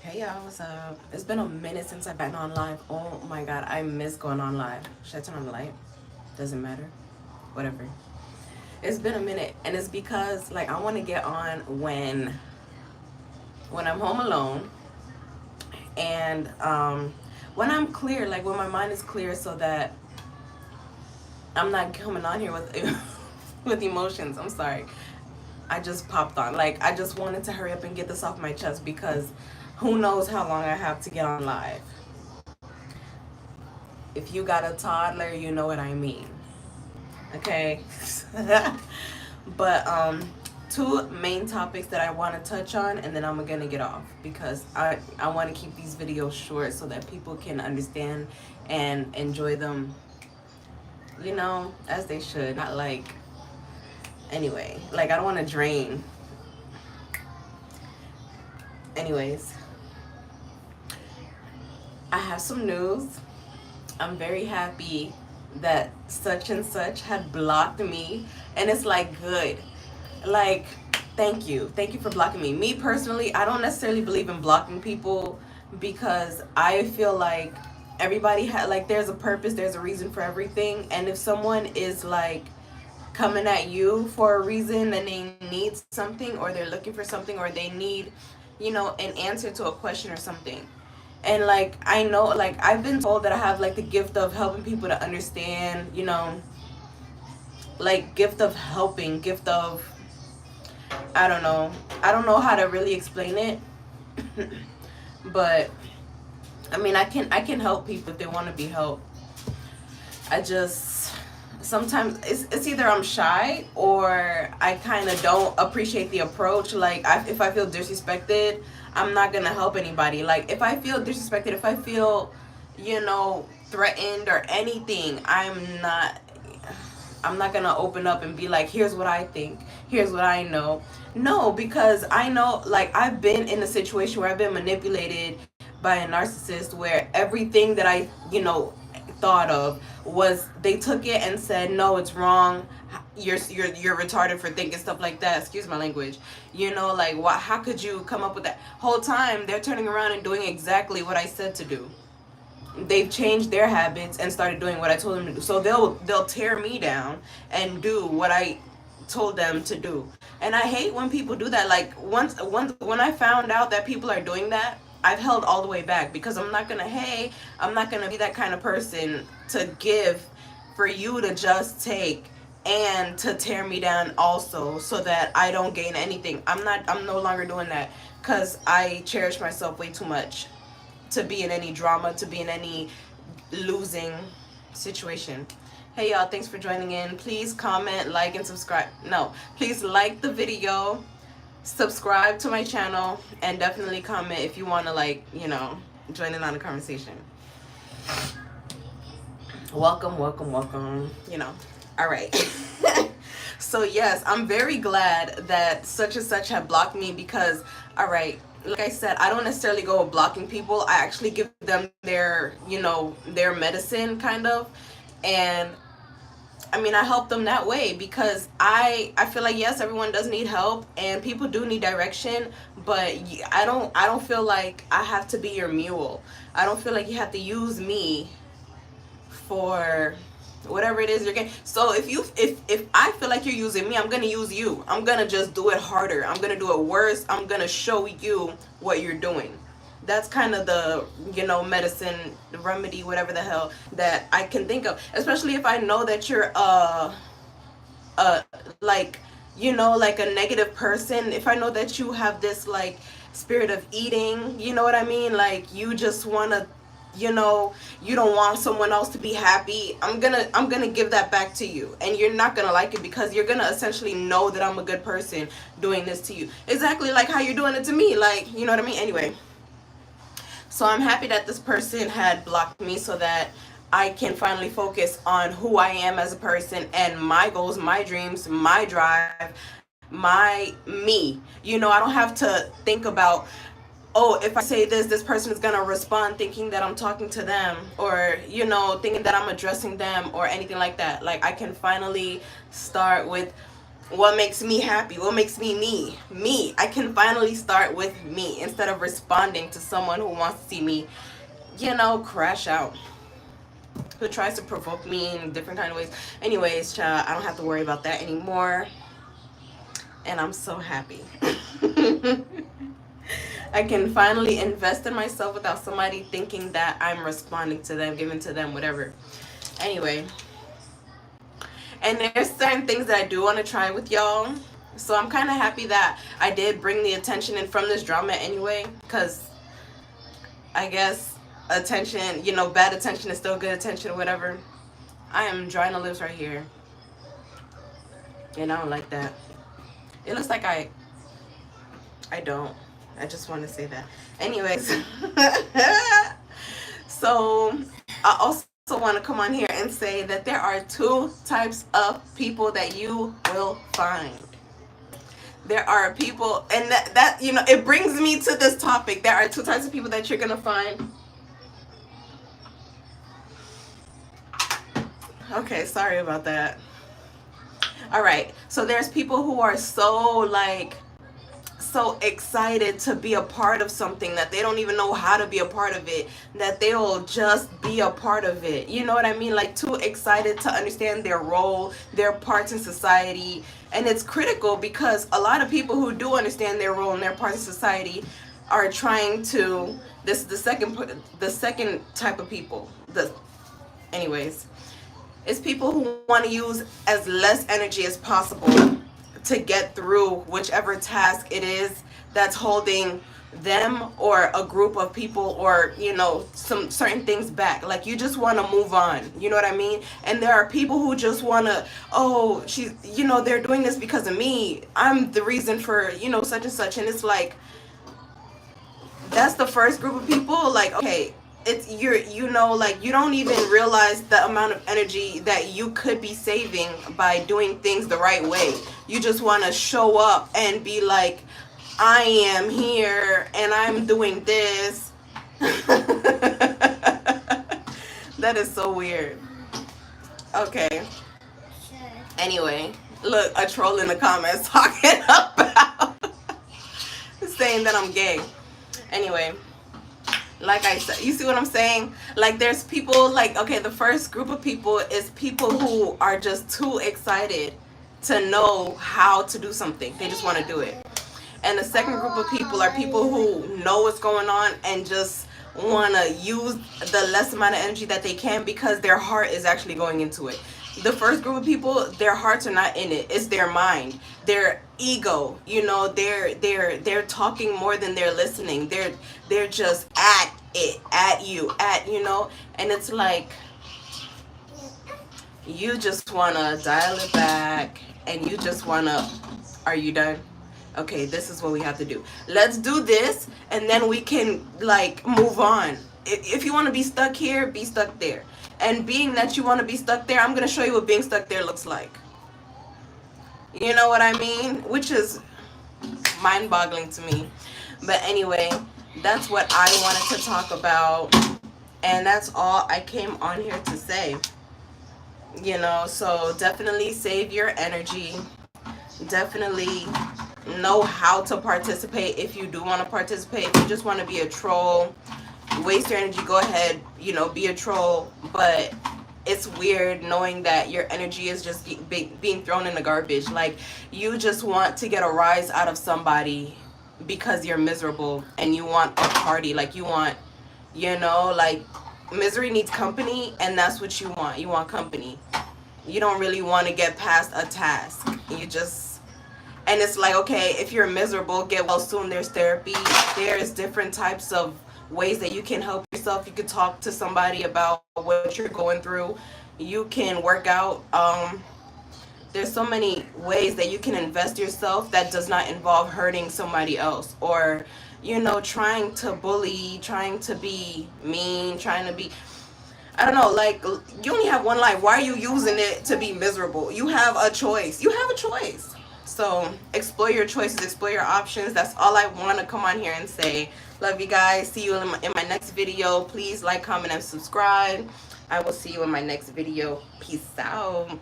Hey y'all, what's up? It's been a minute since I've been on live. Oh my god, I miss going on live. Should I turn on the light? Doesn't matter. Whatever. It's been a minute, and it's because like I want to get on when I'm home alone, and when I'm clear, like when my mind is clear, so that I'm not coming on here with with emotions. I'm sorry. I just popped on. Like I just wanted to hurry up and get this off my chest because who knows how long I have to get on live. If you got a toddler, you know what I mean. Okay? But two main topics that I want to touch on, and then I'm going to get off because I want to keep these videos short so that people can understand and enjoy them, as they should. Not like, anyway, like I don't want to drain. Anyways, I have some news. I'm very happy that such and such had blocked me, and it's like good. Like, thank you. Thank you for blocking me. Me personally, I don't necessarily believe in blocking people because I feel like everybody had like there's a purpose, there's a reason for everything, and if someone is like coming at you for a reason and they need something or they're looking for something or they need, an answer to a question or something. And like I know like I've been told that I have like the gift of helping people to understand, like gift of helping, gift of I don't know. I don't know how to really explain it. But I mean I can help people if they want to be helped. I just sometimes it's either I'm shy or I kind of don't appreciate the approach. Like if I feel disrespected, I'm not gonna help anybody. Like if I feel disrespected, if I feel, threatened or anything, I'm not gonna open up and be like, here's what I think, here's what I know. No, because I know, like, I've been in a situation where I've been manipulated by a narcissist where everything that I, thought of was they took it and said, no, it's wrong. You're retarded for thinking stuff like that. Excuse my language. Like, what? How could you come up with that? Whole time they're turning around and doing exactly what I said to do. They've changed their habits and started doing what I told them to do. So they'll tear me down and do what I told them to do. And I hate when people do that. Like once when I found out that people are doing that, I've held all the way back because I'm not gonna be that kind of person to give for you to just take and to tear me down also so that I don't gain anything. I'm no longer doing that because I cherish myself way too much to be in any drama, to be in any losing situation. Hey y'all, thanks for joining in. Please comment, like, and subscribe. No, please like the video, subscribe to my channel, and definitely comment if you want to, like, join in on the conversation. Welcome, welcome, welcome. All right. So yes, I'm very glad that such and such have blocked me because, all right, like I said, I don't necessarily go blocking people. I actually give them their medicine kind of. And I mean, I help them that way because I feel like, yes, everyone does need help and people do need direction, but I don't feel like I have to be your mule. I don't feel like you have to use me for whatever it is you're getting. So if I feel like you're using me, I'm gonna use you. I'm gonna just do it harder. I'm gonna do it worse. I'm gonna show you what you're doing. That's kind of the medicine, the remedy, whatever the hell that I can think of. Especially if I know that you're like like a negative person. If I know that you have this like spirit of eating, you know what I mean? Like you just wanna you don't want someone else to be happy. I'm gonna give that back to you, and you're not gonna like it because you're gonna essentially know that I'm a good person doing this to you, exactly like how you're doing it to me. Like, you know what I mean? Anyway, so I'm happy that this person had blocked me so that I can finally focus on who I am as a person and my goals, my dreams, my drive, my me. I don't have to think about, oh, if I say this person is gonna respond thinking that I'm talking to them, or thinking that I'm addressing them or anything like that. Like I can finally start with What makes me happy? What makes me me? Me. I can finally start with me instead of responding to someone who wants to see me, crash out. Who tries to provoke me in different kind of ways. Anyways, child, I don't have to worry about that anymore. And I'm so happy. I can finally invest in myself without somebody thinking that I'm responding to them, giving to them, whatever. Anyway, and there's certain things that I do want to try with y'all. So I'm kind of happy that I did bring the attention in from this drama anyway, because I guess attention, bad attention is still good attention or whatever. I am drying the lips right here. And I don't like that. It looks like I don't. I just want to say that. Anyways. So I also want to come on here and say that there are two types of people that you will find. There are people, and that it brings me to this topic. There are two types of people that you're gonna find. Okay, sorry about that. All right, so there's people who are so excited to be a part of something that they don't even know how to be a part of it, that they'll just be a part of it. You know what I mean? Like, too excited to understand their role, their parts in society. And it's critical because a lot of people who do understand their role and their parts in society are trying to, this is the second type of people. Anyways, it's people who want to use as less energy as possible to get through whichever task it is that's holding them or a group of people, or some certain things back. Like, you just want to move on, you know what I mean? And there are people who just want to, they're doing this because of me, I'm the reason for such and such. And it's like, that's the first group of people. Like, okay, it's you don't even realize the amount of energy that you could be saving by doing things the right way. You just want to show up and be like, I am here and I'm doing this. That is so weird. Okay, anyway, look, a troll in the comments talking about saying that I'm gay. Anyway, like I said, you see what I'm saying? Like, there's people, like, okay, the first group of people is people who are just too excited to know how to do something. They just want to do it. And the second group of people are people who know what's going on and just want to use the less amount of energy that they can because their heart is actually going into it. The first group of people, their hearts are not in it. It's their mind, their ego. They're talking more than they're listening. They're just at it, at you, and it's like, you just want to dial it back and you just want to, are you done? Okay, this is what we have to do. Let's do this, and then we can, like, move on. If you want to be stuck here, be stuck there. And being that you want to be stuck there, I'm going to show you what being stuck there looks like. You know what I mean? Which is mind-boggling to me. But anyway, that's what I wanted to talk about. And that's all I came on here to say. So definitely save your energy. Definitely know how to participate if you do want to participate. If you just want to be a troll, waste your energy, go ahead, be a troll. But it's weird knowing that your energy is just being thrown in the garbage. Like, you just want to get a rise out of somebody because you're miserable and you want a party. Like, you want, like, misery needs company, and that's what you want. You want company. You don't really want to get past a task. And it's like, okay, if you're miserable, get well soon. There's therapy. There's different types of ways that you can help yourself. You could talk to somebody about what you're going through. You can work out. There's so many ways that you can invest yourself that does not involve hurting somebody else, or trying to bully, trying to be mean, trying to be, I don't know, like, you only have one life. Why are you using it to be miserable? You have a choice. So explore your choices, explore your options. That's all I want to come on here and say. Love you guys. See you in my next video. Please like, comment, and subscribe. I will see you in my next video. Peace out.